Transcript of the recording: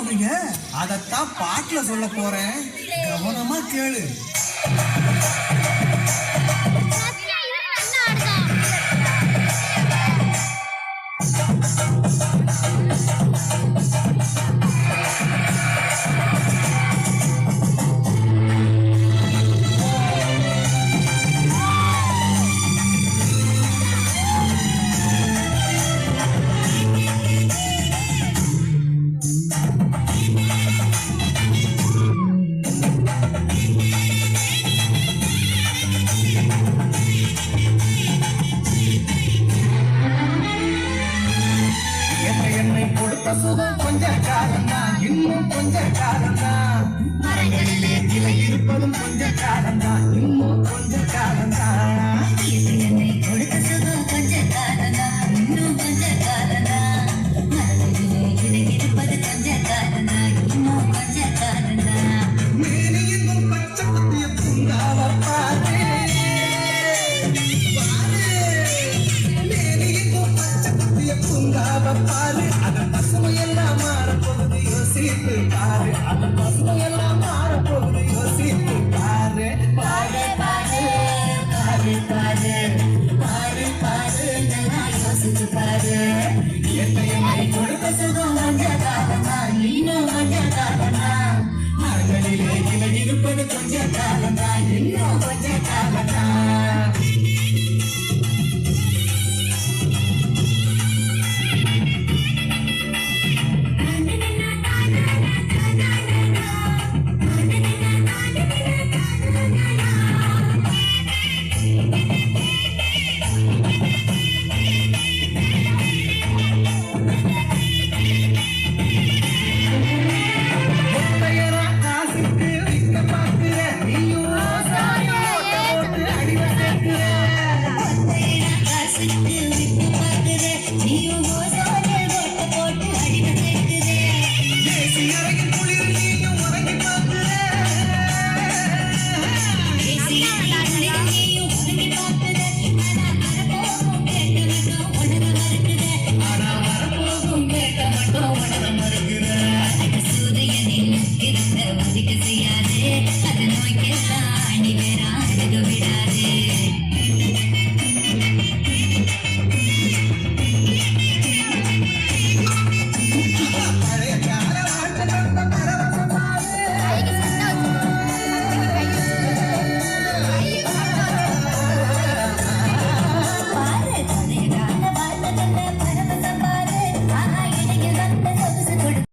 சொல்றீங்க? அதத்தான் பாட்டுல சொல்ல போறேன், கவனமா கேளு. சுகம் கொஞ்ச காலம்தான், இன்னும் கொஞ்ச காலம்தான். மரங்களிலே கிளை இருப்பதும் கொஞ்ச காலம்தான், இன்னும் கொஞ்ச காலம்தான். என்னை கொடுத்த சுகம் கொஞ்ச காலம்தான், இன்னும் கொஞ்ச காலம்தான். மரங்களிலே கிளை இருப்பது கொஞ்ச காலம்தான், இன்னும் கொஞ்ச காலம்தான். மேனி இன்னும் பச்சை குத்திய பூங்காவ பாரு, மேனி இன்னும் பச்சை குத்திய பூங்காவ பாரு. அதன் பசுமையெல்லாம் மாறப்போகுது, யோசித்து பாரு. அதன் பசுமையெல்லாம் மாறப்போகுது, யோசித்து பாரு. பாரு பாரு பாரு பாரு பாரு பாரு நல்லா யோசிச்சு பாரு. என்னை கொடுத்த சுகம் கொஞ்ச காலம்தான், இன்னும் கொஞ்ச காலம்தான். மரங்களிலே இலை இருப்பது கொஞ்ச காலம்தான், இன்னும் கொஞ்ச காலம்தான்.